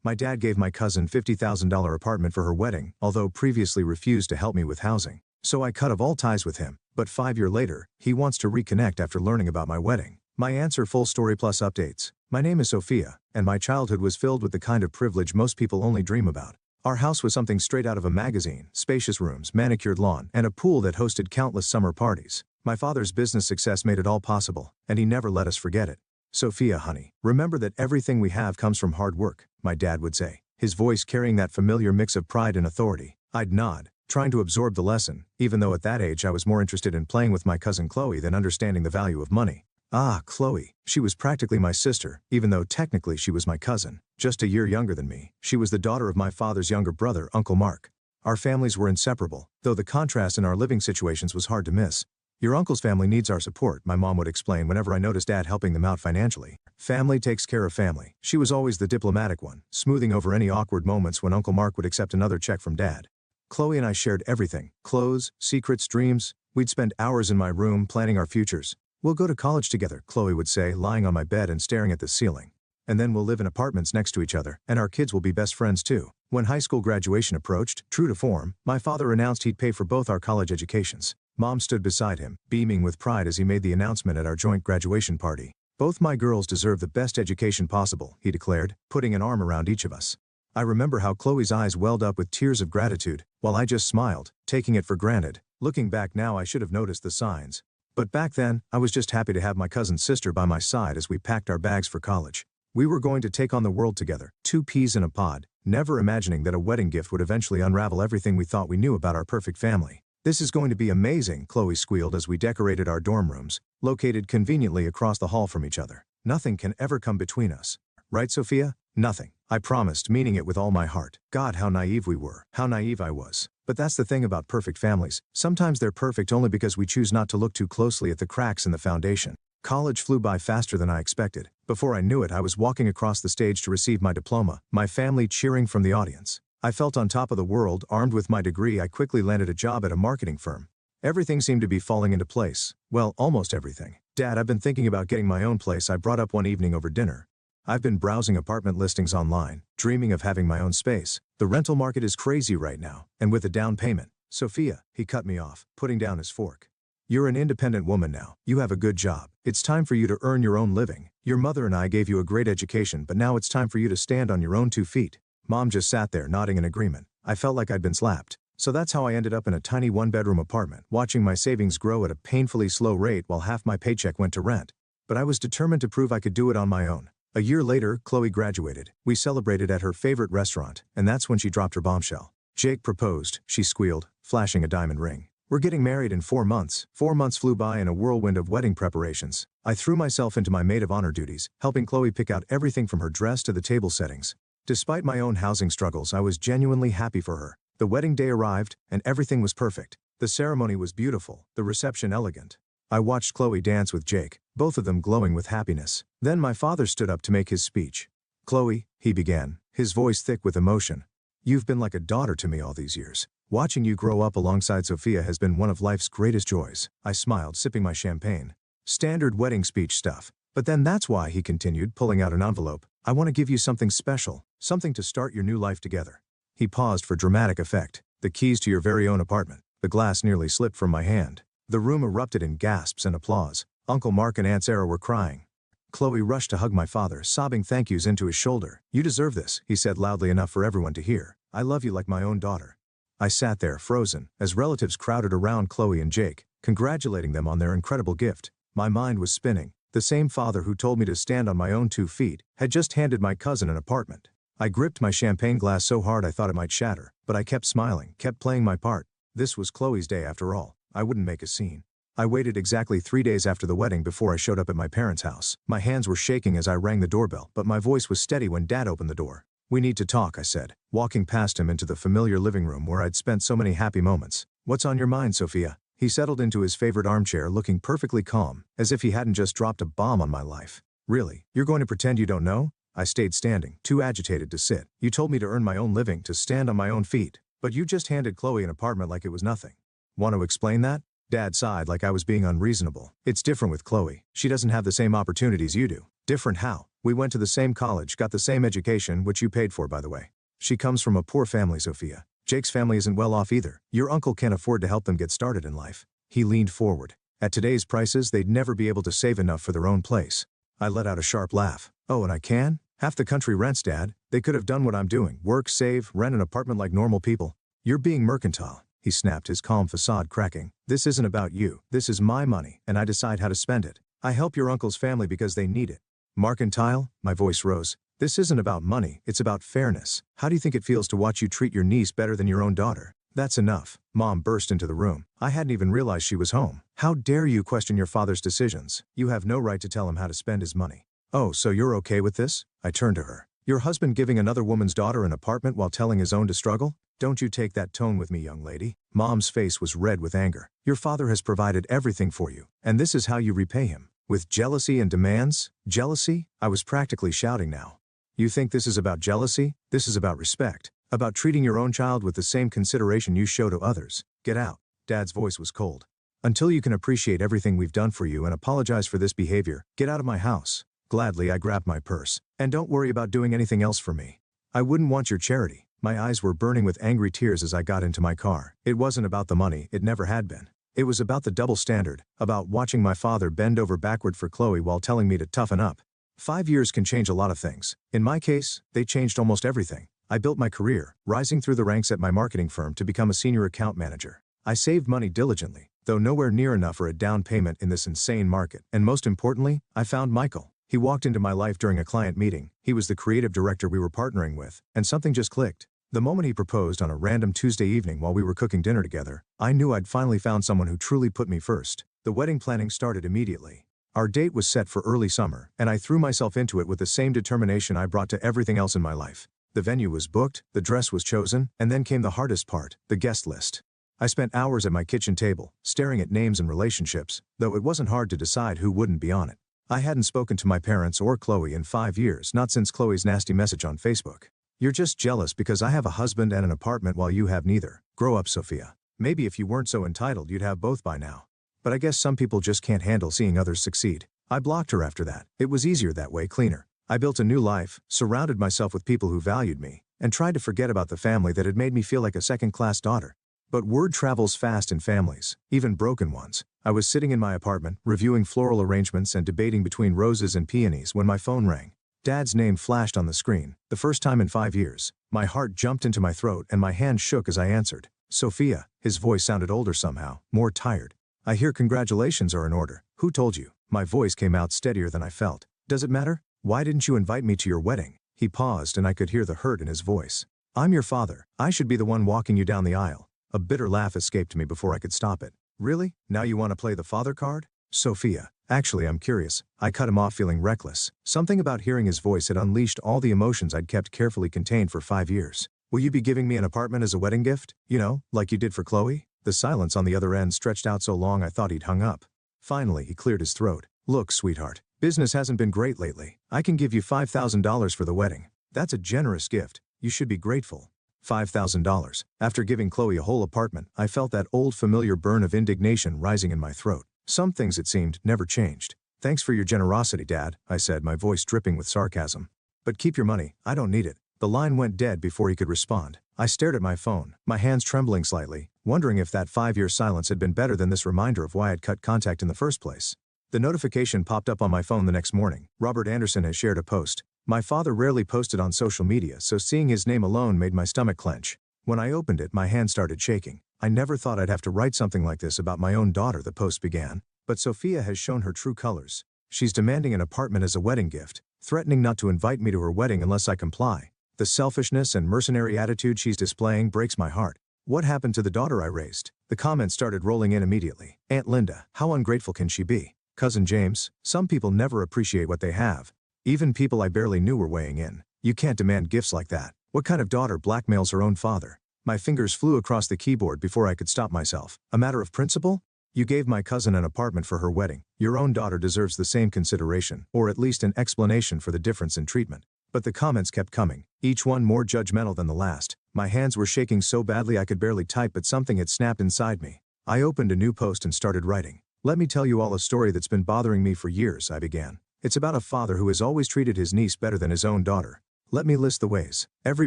My dad gave my cousin $50,000 apartment for her wedding, although previously refused to help me with housing. So I cut off all ties with him, but 5 years later, he wants to reconnect after learning about my wedding. My answer: full story plus updates. My name is Sophia, and my childhood was filled with the kind of privilege most people only dream about. Our house was something straight out of a magazine: spacious rooms, manicured lawn, and a pool that hosted countless summer parties. My father's business success made it all possible, and he never let us forget it. Sophia, honey, remember that everything we have comes from hard work, my dad would say, his voice carrying that familiar mix of pride and authority. I'd nod, trying to absorb the lesson, even though at that age I was more interested in playing with my cousin Chloe than understanding the value of money. Ah, Chloe. She was practically my sister, even though technically she was my cousin. Just a year younger than me, she was the daughter of my father's younger brother, Uncle Mark. Our families were inseparable, though the contrast in our living situations was hard to miss. Your uncle's family needs our support, my mom would explain whenever I noticed Dad helping them out financially. Family takes care of family. She was always the diplomatic one, smoothing over any awkward moments when Uncle Mark would accept another check from Dad. Chloe and I shared everything: clothes, secrets, dreams. We'd spend hours in my room planning our futures. We'll go to college together, Chloe would say, lying on my bed and staring at the ceiling. And then we'll live in apartments next to each other, and our kids will be best friends too. When high school graduation approached, true to form, my father announced he'd pay for both our college educations. Mom stood beside him, beaming with pride as he made the announcement at our joint graduation party. Both my girls deserve the best education possible, he declared, putting an arm around each of us. I remember how Chloe's eyes welled up with tears of gratitude, while I just smiled, taking it for granted. Looking back now, I should have noticed the signs. But back then, I was just happy to have my cousin's sister by my side as we packed our bags for college. We were going to take on the world together, two peas in a pod, never imagining that a wedding gift would eventually unravel everything we thought we knew about our perfect family. This is going to be amazing, Chloe squealed as we decorated our dorm rooms, located conveniently across the hall from each other. Nothing can ever come between us. Right, Sophia? Nothing. I promised, meaning it with all my heart. God, how naive we were. How naive I was. But that's the thing about perfect families. Sometimes they're perfect only because we choose not to look too closely at the cracks in the foundation. College flew by faster than I expected. Before I knew it, I was walking across the stage to receive my diploma, my family cheering from the audience. I felt on top of the world. Armed with my degree, I quickly landed a job at a marketing firm. Everything seemed to be falling into place. Well, almost everything. Dad, I've been thinking about getting my own place, I brought up one evening over dinner. I've been browsing apartment listings online, dreaming of having my own space. The rental market is crazy right now, and with a down payment. Sophia, he cut me off, putting down his fork. You're an independent woman now. You have a good job. It's time for you to earn your own living. Your mother and I gave you a great education, but now it's time for you to stand on your own 2 feet. Mom just sat there nodding in agreement. I felt like I'd been slapped. So that's how I ended up in a tiny 1-bedroom apartment, watching my savings grow at a painfully slow rate while half my paycheck went to rent. But I was determined to prove I could do it on my own. A year later, Chloe graduated. We celebrated at her favorite restaurant, and that's when she dropped her bombshell. Jake proposed, she squealed, flashing a diamond ring. We're getting married in 4 months. 4 months flew by in a whirlwind of wedding preparations. I threw myself into my maid of honor duties, helping Chloe pick out everything from her dress to the table settings. Despite my own housing struggles, I was genuinely happy for her. The wedding day arrived, and everything was perfect. The ceremony was beautiful, the reception elegant. I watched Chloe dance with Jake, both of them glowing with happiness. Then my father stood up to make his speech. Chloe, he began, his voice thick with emotion. You've been like a daughter to me all these years. Watching you grow up alongside Sophia has been one of life's greatest joys. I smiled, sipping my champagne. Standard wedding speech stuff. But then that's why, he continued, pulling out an envelope. I want to give you something special, something to start your new life together. He paused for dramatic effect. The keys to your very own apartment. The glass nearly slipped from my hand. The room erupted in gasps and applause. Uncle Mark and Aunt Sarah were crying. Chloe rushed to hug my father, sobbing thank yous into his shoulder. You deserve this, he said loudly enough for everyone to hear. I love you like my own daughter. I sat there, frozen, as relatives crowded around Chloe and Jake, congratulating them on their incredible gift. My mind was spinning. The same father who told me to stand on my own 2 feet had just handed my cousin an apartment. I gripped my champagne glass so hard I thought it might shatter, but I kept smiling, kept playing my part. This was Chloe's day after all. I wouldn't make a scene. I waited exactly 3 days after the wedding before I showed up at my parents' house. My hands were shaking as I rang the doorbell, but my voice was steady when Dad opened the door. We need to talk, I said, walking past him into the familiar living room where I'd spent so many happy moments. What's on your mind, Sophia? He settled into his favorite armchair, looking perfectly calm, as if he hadn't just dropped a bomb on my life. Really? You're going to pretend you don't know? I stayed standing, too agitated to sit. You told me to earn my own living, to stand on my own feet. But you just handed Chloe an apartment like it was nothing. Want to explain that? Dad sighed like I was being unreasonable. It's different with Chloe. She doesn't have the same opportunities you do. Different how? We went to the same college, got the same education, which you paid for, by the way. She comes from a poor family, Sophia. Jake's family isn't well off either. Your uncle can't afford to help them get started in life. He leaned forward. At today's prices, they'd never be able to save enough for their own place. I let out a sharp laugh. Oh, and I can? Half the country rents, Dad. They could have done what I'm doing. Work, save, rent an apartment like normal people. You're being mercantile. He snapped, his calm facade cracking. This isn't about you. This is my money, and I decide how to spend it. I help your uncle's family because they need it. Mercantile? My voice rose. This isn't about money, it's about fairness. How do you think it feels to watch you treat your niece better than your own daughter? That's enough. Mom burst into the room. I hadn't even realized she was home. How dare you question your father's decisions? You have no right to tell him how to spend his money. Oh, so you're okay with this? I turned to her. Your husband giving another woman's daughter an apartment while telling his own to struggle? Don't you take that tone with me, young lady. Mom's face was red with anger. Your father has provided everything for you, and this is how you repay him. With jealousy and demands? Jealousy? I was practically shouting now. You think this is about jealousy? This is about respect. About treating your own child with the same consideration you show to others. Get out. Dad's voice was cold. Until you can appreciate everything we've done for you and apologize for this behavior, get out of my house. Gladly I grabbed my purse. And don't worry about doing anything else for me. I wouldn't want your charity. My eyes were burning with angry tears as I got into my car. It wasn't about the money, it never had been. It was about the double standard, about watching my father bend over backward for Chloe while telling me to toughen up. 5 years can change a lot of things. In my case, they changed almost everything. I built my career, rising through the ranks at my marketing firm to become a senior account manager. I saved money diligently, though nowhere near enough for a down payment in this insane market. And most importantly, I found Michael. He walked into my life during a client meeting. He was the creative director we were partnering with, and something just clicked. The moment he proposed on a random Tuesday evening while we were cooking dinner together, I knew I'd finally found someone who truly put me first. The wedding planning started immediately. Our date was set for early summer, and I threw myself into it with the same determination I brought to everything else in my life. The venue was booked, the dress was chosen, and then came the hardest part, the guest list. I spent hours at my kitchen table, staring at names and relationships, though it wasn't hard to decide who wouldn't be on it. I hadn't spoken to my parents or Chloe in 5 years, not since Chloe's nasty message on Facebook. You're just jealous because I have a husband and an apartment while you have neither. Grow up, Sophia. Maybe if you weren't so entitled you'd have both by now. But I guess some people just can't handle seeing others succeed. I blocked her after that. It was easier that way, cleaner. I built a new life, surrounded myself with people who valued me, and tried to forget about the family that had made me feel like a second-class daughter. But word travels fast in families, even broken ones. I was sitting in my apartment, reviewing floral arrangements and debating between roses and peonies when my phone rang. Dad's name flashed on the screen, the first time in 5 years. My heart jumped into my throat and my hand shook as I answered. Sophia. His voice sounded older somehow, more tired. I hear congratulations are in order. Who told you? My voice came out steadier than I felt. Does it matter? Why didn't you invite me to your wedding? He paused and I could hear the hurt in his voice. I'm your father. I should be the one walking you down the aisle. A bitter laugh escaped me before I could stop it. Really? Now you want to play the father card? Sophia. Actually, I'm curious. I cut him off feeling reckless. Something about hearing his voice had unleashed all the emotions I'd kept carefully contained for 5 years. Will you be giving me an apartment as a wedding gift? You know, like you did for Chloe? The silence on the other end stretched out so long I thought he'd hung up. Finally, he cleared his throat. Look, sweetheart. Business hasn't been great lately. I can give you $5,000 for the wedding. That's a generous gift. You should be grateful. $5,000. After giving Chloe a whole apartment, I felt that old familiar burn of indignation rising in my throat. Some things, it seemed, never changed. Thanks for your generosity, Dad, I said, my voice dripping with sarcasm. But keep your money, I don't need it. The line went dead before he could respond. I stared at my phone, my hands trembling slightly, wondering if that 5-year silence had been better than this reminder of why I'd cut contact in the first place. The notification popped up on my phone the next morning. Robert Anderson has shared a post. My father rarely posted on social media, so seeing his name alone made my stomach clench. When I opened it, my hand started shaking. I never thought I'd have to write something like this about my own daughter, the post began. But Sophia has shown her true colors. She's demanding an apartment as a wedding gift, threatening not to invite me to her wedding unless I comply. The selfishness and mercenary attitude she's displaying breaks my heart. What happened to the daughter I raised? The comments started rolling in immediately. Aunt Linda, how ungrateful can she be? Cousin James, some people never appreciate what they have. Even people I barely knew were weighing in. You can't demand gifts like that. What kind of daughter blackmails her own father? My fingers flew across the keyboard before I could stop myself. A matter of principle? You gave my cousin an apartment for her wedding. Your own daughter deserves the same consideration, or at least an explanation for the difference in treatment. But the comments kept coming, each one more judgmental than the last. My hands were shaking so badly I could barely type, but something had snapped inside me. I opened a new post and started writing. Let me tell you all a story that's been bothering me for years, I began. It's about a father who has always treated his niece better than his own daughter. Let me list the ways. Every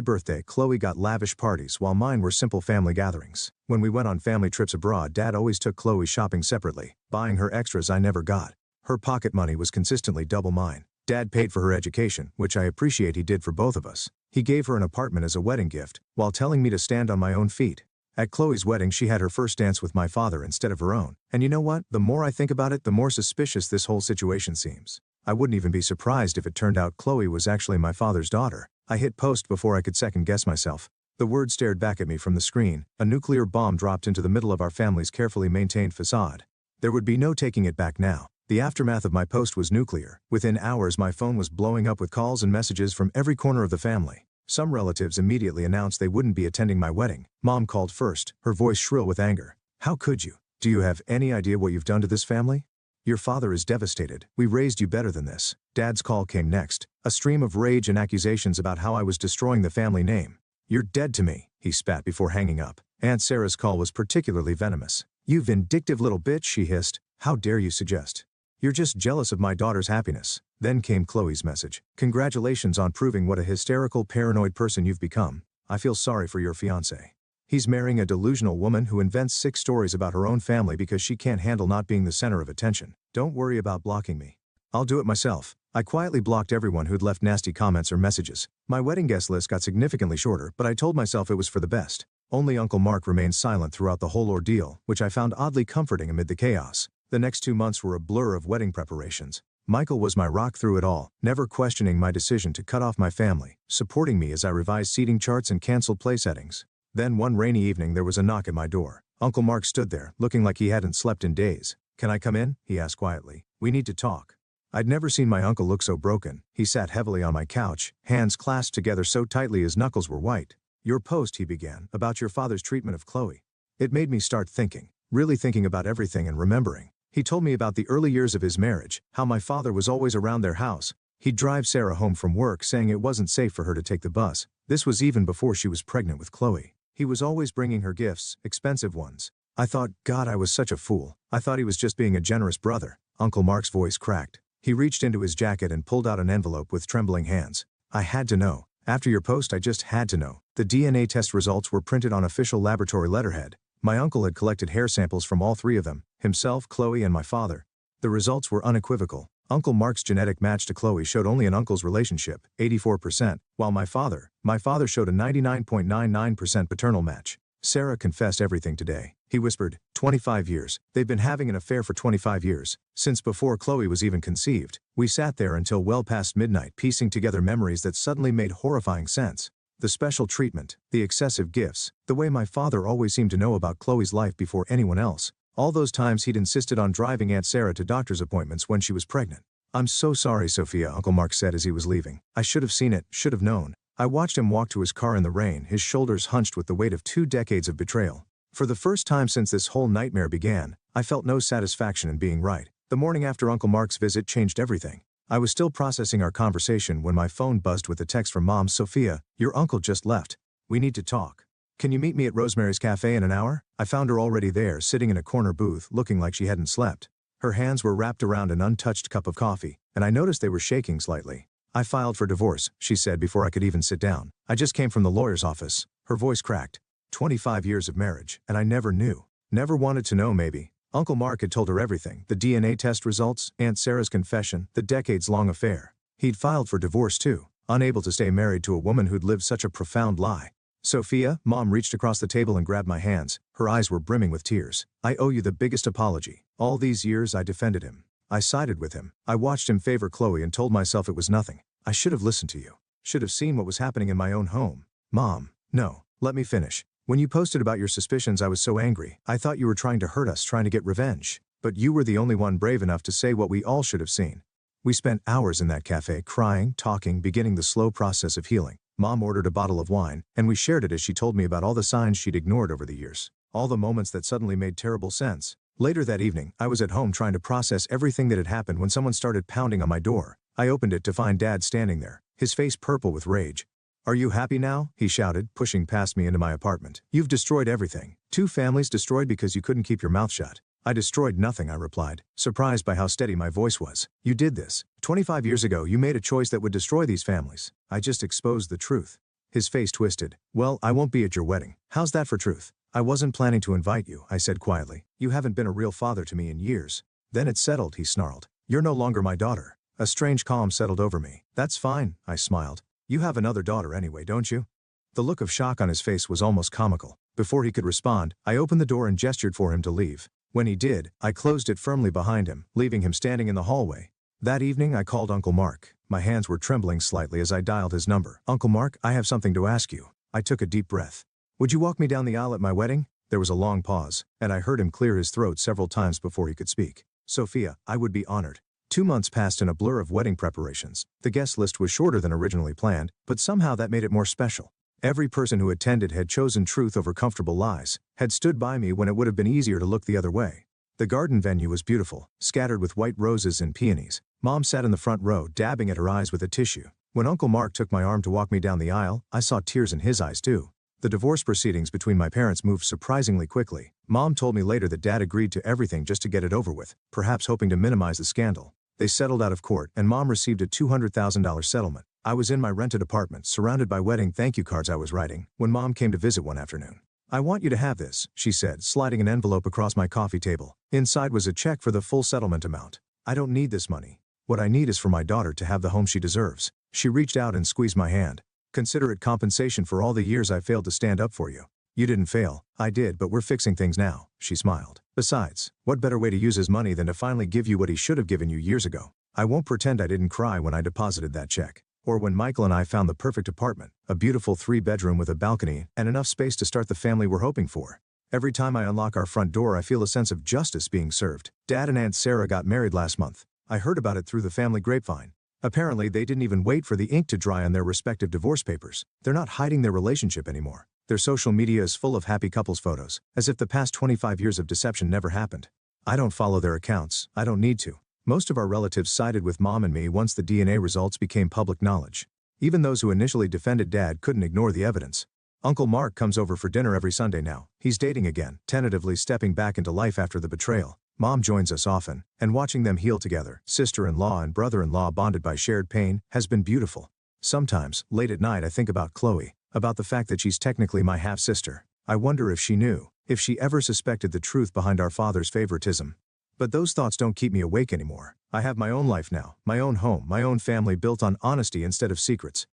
birthday, Chloe got lavish parties while mine were simple family gatherings. When we went on family trips abroad, Dad always took Chloe shopping separately, buying her extras I never got. Her pocket money was consistently double mine. Dad paid for her education, which I appreciate he did for both of us. He gave her an apartment as a wedding gift, while telling me to stand on my own feet. At Chloe's wedding, she had her first dance with my father instead of her own. And you know what? The more I think about it, the more suspicious this whole situation seems. I wouldn't even be surprised if it turned out Chloe was actually my father's daughter. I hit post before I could second guess myself. The word stared back at me from the screen. A nuclear bomb dropped into the middle of our family's carefully maintained facade. There would be no taking it back now. The aftermath of my post was nuclear. Within hours, my phone was blowing up with calls and messages from every corner of the family. Some relatives immediately announced they wouldn't be attending my wedding. Mom called first, her voice shrill with anger. How could you? Do you have any idea what you've done to this family? Your father is devastated. We raised you better than this. Dad's call came next, a stream of rage and accusations about how I was destroying the family name. You're dead to me, he spat before hanging up. Aunt Sarah's call was particularly venomous. You vindictive little bitch, she hissed. How dare you suggest? You're just jealous of my daughter's happiness. Then came Chloe's message. Congratulations on proving what a hysterical, paranoid person you've become. I feel sorry for your fiancé. He's marrying a delusional woman who invents sick stories about her own family because she can't handle not being the center of attention. Don't worry about blocking me. I'll do it myself. I quietly blocked everyone who'd left nasty comments or messages. My wedding guest list got significantly shorter, but I told myself it was for the best. Only Uncle Mark remained silent throughout the whole ordeal, which I found oddly comforting amid the chaos. The next 2 months were a blur of wedding preparations. Michael was my rock through it all, never questioning my decision to cut off my family, supporting me as I revised seating charts and canceled play settings. Then one rainy evening there was a knock at my door. Uncle Mark stood there, looking like he hadn't slept in days. Can I come in? He asked quietly. We need to talk. I'd never seen my uncle look so broken. He sat heavily on my couch, hands clasped together so tightly his knuckles were white. Your post, he began, about your father's treatment of Chloe. It made me start thinking, really thinking about everything and remembering. He told me about the early years of his marriage, how my father was always around their house. He'd drive Sarah home from work saying it wasn't safe for her to take the bus. This was even before she was pregnant with Chloe. He was always bringing her gifts, expensive ones. I thought, God, I was such a fool. I thought he was just being a generous brother. Uncle Mark's voice cracked. He reached into his jacket and pulled out an envelope with trembling hands. I had to know. After your post, I just had to know. The DNA test results were printed on official laboratory letterhead. My uncle had collected hair samples from all three of them, himself, Chloe, and my father. The results were unequivocal. Uncle Mark's genetic match to Chloe showed only an uncle's relationship, 84%, while my father showed a 99.99% paternal match. Sarah confessed everything today. He whispered, 25 years. They've been having an affair for 25 years, since before Chloe was even conceived. We sat there until well past midnight piecing together memories that suddenly made horrifying sense. The special treatment, the excessive gifts, the way my father always seemed to know about Chloe's life before anyone else. All those times he'd insisted on driving Aunt Sarah to doctor's appointments when she was pregnant. I'm so sorry, Sophia, Uncle Mark said as he was leaving. I should have seen it, should have known. I watched him walk to his car in the rain, his shoulders hunched with the weight of 2 decades of betrayal. For the first time since this whole nightmare began, I felt no satisfaction in being right. The morning after Uncle Mark's visit changed everything. I was still processing our conversation when my phone buzzed with a text from Mom. Sophia, your uncle just left. We need to talk. Can you meet me at Rosemary's Cafe in an hour? I found her already there, sitting in a corner booth, looking like she hadn't slept. Her hands were wrapped around an untouched cup of coffee, and I noticed they were shaking slightly. I filed for divorce, she said before I could even sit down. I just came from the lawyer's office. Her voice cracked. 25 years of marriage, and I never knew. Never wanted to know, maybe. Uncle Mark had told her everything, the DNA test results, Aunt Sarah's confession, the decades-long affair. He'd filed for divorce too, unable to stay married to a woman who'd lived such a profound lie. Sophia, Mom reached across the table and grabbed my hands. Her eyes were brimming with tears. I owe you the biggest apology. All these years I defended him. I sided with him. I watched him favor Chloe and told myself it was nothing. I should have listened to you. Should have seen what was happening in my own home. Mom, no, let me finish. When you posted about your suspicions, I was so angry. I thought you were trying to hurt us, trying to get revenge. But you were the only one brave enough to say what we all should have seen. We spent hours in that cafe, crying, talking, beginning the slow process of healing. Mom ordered a bottle of wine, and we shared it as she told me about all the signs she'd ignored over the years. All the moments that suddenly made terrible sense. Later that evening, I was at home trying to process everything that had happened when someone started pounding on my door. I opened it to find Dad standing there, his face purple with rage. Are you happy now? He shouted, pushing past me into my apartment. You've destroyed everything. 2 families destroyed because you couldn't keep your mouth shut. I destroyed nothing, I replied, surprised by how steady my voice was. You did this. 25 years ago you made a choice that would destroy these families. I just exposed the truth. His face twisted. Well, I won't be at your wedding. How's that for truth? I wasn't planning to invite you, I said quietly. You haven't been a real father to me in years. Then it's settled, he snarled. You're no longer my daughter. A strange calm settled over me. That's fine, I smiled. You have another daughter anyway, don't you? The look of shock on his face was almost comical. Before he could respond, I opened the door and gestured for him to leave. When he did, I closed it firmly behind him, leaving him standing in the hallway. That evening I called Uncle Mark. My hands were trembling slightly as I dialed his number. Uncle Mark, I have something to ask you. I took a deep breath. Would you walk me down the aisle at my wedding? There was a long pause, and I heard him clear his throat several times before he could speak. Sophia, I would be honored. 2 months passed in a blur of wedding preparations. The guest list was shorter than originally planned, but somehow that made it more special. Every person who attended had chosen truth over comfortable lies, had stood by me when it would have been easier to look the other way. The garden venue was beautiful, scattered with white roses and peonies. Mom sat in the front row, dabbing at her eyes with a tissue. When Uncle Mark took my arm to walk me down the aisle, I saw tears in his eyes too. The divorce proceedings between my parents moved surprisingly quickly. Mom told me later that Dad agreed to everything just to get it over with, perhaps hoping to minimize the scandal. They settled out of court, and Mom received a $200,000 settlement. I was in my rented apartment, surrounded by wedding thank you cards I was writing, when Mom came to visit one afternoon. I want you to have this, she said, sliding an envelope across my coffee table. Inside was a check for the full settlement amount. I don't need this money. What I need is for my daughter to have the home she deserves. She reached out and squeezed my hand. Consider it compensation for all the years I failed to stand up for you. You didn't fail. I did, but we're fixing things now, she smiled. Besides, what better way to use his money than to finally give you what he should have given you years ago? I won't pretend I didn't cry when I deposited that check. Or when Michael and I found the perfect apartment, a beautiful 3-bedroom with a balcony and enough space to start the family we're hoping for. Every time I unlock our front door I feel a sense of justice being served. Dad and Aunt Sarah got married last month. I heard about it through the family grapevine. Apparently they didn't even wait for the ink to dry on their respective divorce papers. They're not hiding their relationship anymore. Their social media is full of happy couples photos, as if the past 25 years of deception never happened. I don't follow their accounts. I don't need to. Most of our relatives sided with Mom and me once the DNA results became public knowledge. Even those who initially defended Dad couldn't ignore the evidence. Uncle Mark comes over for dinner every Sunday now. He's dating again, tentatively stepping back into life after the betrayal. Mom joins us often, and watching them heal together, sister-in-law and brother-in-law bonded by shared pain, has been beautiful. Sometimes, late at night I think about Chloe, about the fact that she's technically my half-sister. I wonder if she knew, if she ever suspected the truth behind our father's favoritism. But those thoughts don't keep me awake anymore. I have my own life now, my own home, my own family built on honesty instead of secrets.